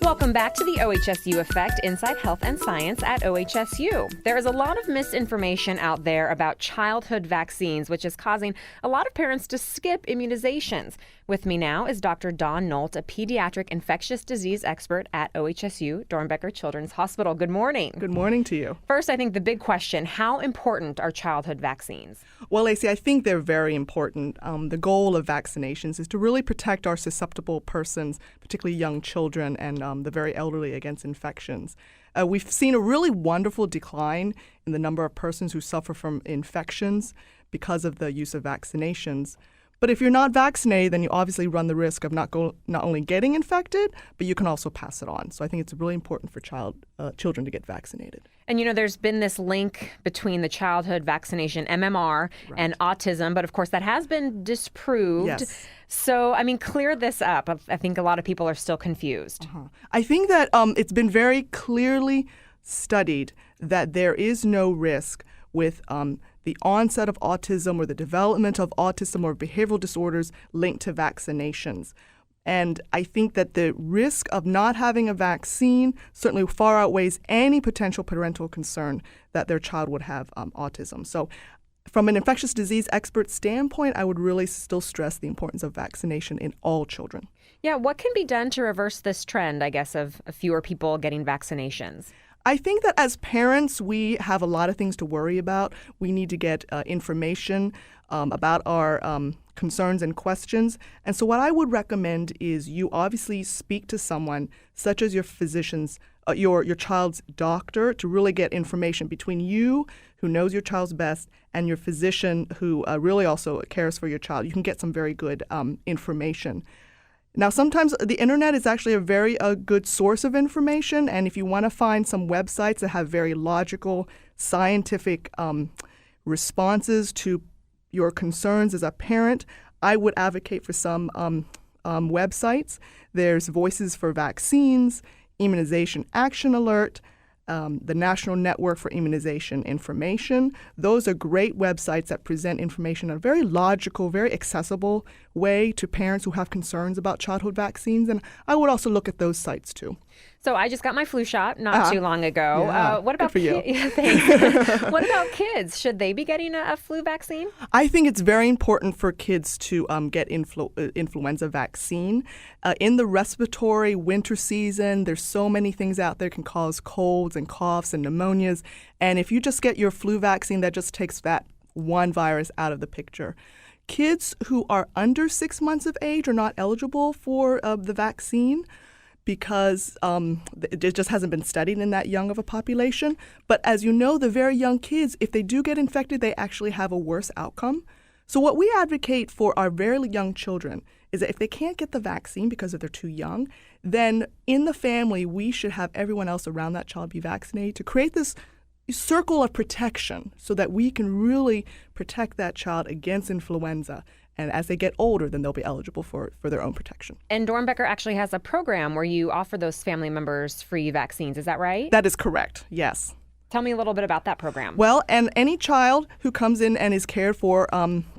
Welcome back to the OHSU Effect, Inside Health and Science at OHSU. There is a lot of misinformation out there about childhood vaccines, which is causing a lot of parents to skip immunizations. With me now is Dr. Dawn Nolt, a pediatric infectious disease expert at OHSU Dornbecker Children's Hospital. Good morning. Good morning to you. First, I think the big question, how important are childhood vaccines? Well, Lacey, I think they're very important. The goal of vaccinations is to really protect our susceptible persons, particularly young children and the very elderly, against infections. We've seen a really wonderful decline in the number of persons who suffer from infections because of the use of vaccinations. But if you're not vaccinated, then you obviously run the risk of not only getting infected, but you can also pass it on. So I think it's really important for children to get vaccinated. And, there's been this link between the childhood vaccination, MMR, Right. and autism. But, of course, that has been disproved. Yes. So, clear this up. I think a lot of people are still confused. I think that it's been very clearly studied that there is no risk with the onset of autism or the development of autism or behavioral disorders linked to vaccinations. And I think that the risk of not having a vaccine certainly far outweighs any potential parental concern that their child would have autism. So from an infectious disease expert standpoint, I would really still stress the importance of vaccination in all children. Yeah, what can be done to reverse this trend, I guess, of fewer people getting vaccinations? I think that as parents, we have a lot of things to worry about. We need to get information about our concerns and questions. And so what I would recommend is you obviously speak to someone such as your physician's, your child's doctor, to really get information between you, who knows your child's best, and your physician, who really also cares for your child. You can get some very good information. Now, sometimes the internet is actually a very good source of information, and if you want to find some websites that have very logical, scientific responses to your concerns as a parent, I would advocate for some websites. There's Voices for Vaccines, Immunization Action Alert, the National Network for Immunization Information. Those are great websites that present information in a very logical, very accessible way to parents who have concerns about childhood vaccines. And I would also look at those sites too. So I just got my flu shot not too long ago. Yeah, What about good for you. Thanks. What about kids? Should they be getting a flu vaccine? I think it's very important for kids to get influenza vaccine. In the respiratory winter season, there's so many things out there can cause colds and coughs and pneumonias. And if you just get your flu vaccine, that just takes that one virus out of the picture. Kids who are under 6 months of age are not eligible for the vaccine, because it just hasn't been studied in that young of a population. But as you know, the very young kids, if they do get infected, they actually have a worse outcome. So what we advocate for our very young children is that if they can't get the vaccine because they're too young, then in the family, we should have everyone else around that child be vaccinated to create this circle of protection so that we can really protect that child against influenza. And as they get older, then they'll be eligible for their own protection. And Dornbecker actually has a program where you offer those family members free vaccines. Is that right? That is correct, yes. Tell me a little bit about that program. Well, and any child who comes in and is cared for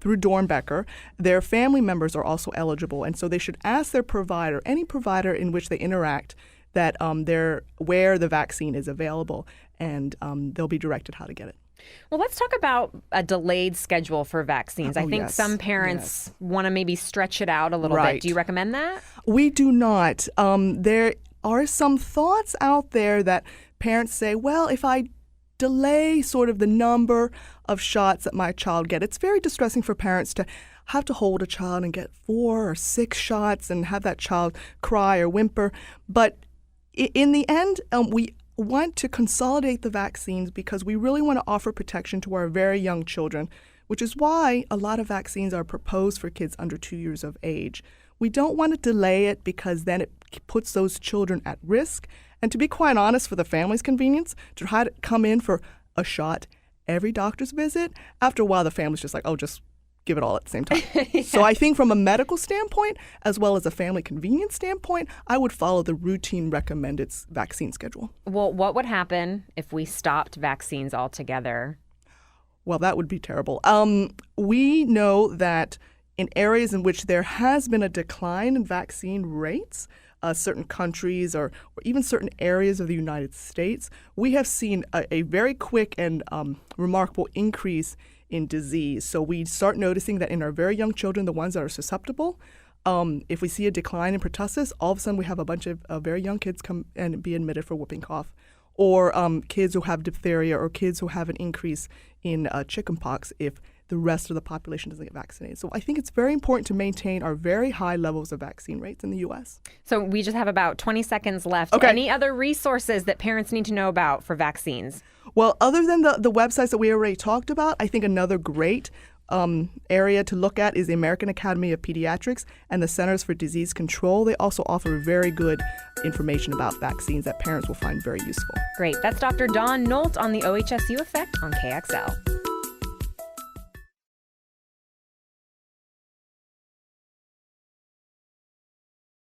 through Dornbecker, their family members are also eligible. And so they should ask their provider, any provider in which they interact, that they're where the vaccine is available, and they'll be directed how to get it. Well, let's talk about a delayed schedule for vaccines. I think yes. some parents want to maybe stretch it out a little Right. bit. Do you recommend that? We do not. There are some thoughts out there that parents say, well, if I delay sort of the number of shots that my child get, it's very distressing for parents to have to hold a child and get 4 or 6 shots and have that child cry or whimper. But in the end, we want to consolidate the vaccines because we really want to offer protection to our very young children, which is why a lot of vaccines are proposed for kids under 2 years of age. We don't want to delay it because then it puts those children at risk. And to be quite honest, for the family's convenience, to try to come in for a shot every doctor's visit, after a while the family's just like, oh, just give it all at the same time. Yeah. So I think from a medical standpoint, as well as a family convenience standpoint, I would follow the routine recommended vaccine schedule. Well, what would happen if we stopped vaccines altogether? Well, that would be terrible. We know that in areas in which there has been a decline in vaccine rates, certain countries or even certain areas of the United States, we have seen a very quick and remarkable increase in disease. So we start noticing that in our very young children, the ones that are susceptible, if we see a decline in pertussis, all of a sudden we have a bunch of very young kids come and be admitted for whooping cough. Or kids who have diphtheria, or kids who have an increase in chickenpox if the rest of the population doesn't get vaccinated. So I think it's very important to maintain our very high levels of vaccine rates in the U.S. So we just have about 20 seconds left. Okay. Any other resources that parents need to know about for vaccines? Well, other than the websites that we already talked about, I think another great area to look at is the American Academy of Pediatrics and the Centers for Disease Control. They also offer very good information about vaccines that parents will find very useful. Great. That's Dr. Dawn Nolt on the OHSU Effect on KXL.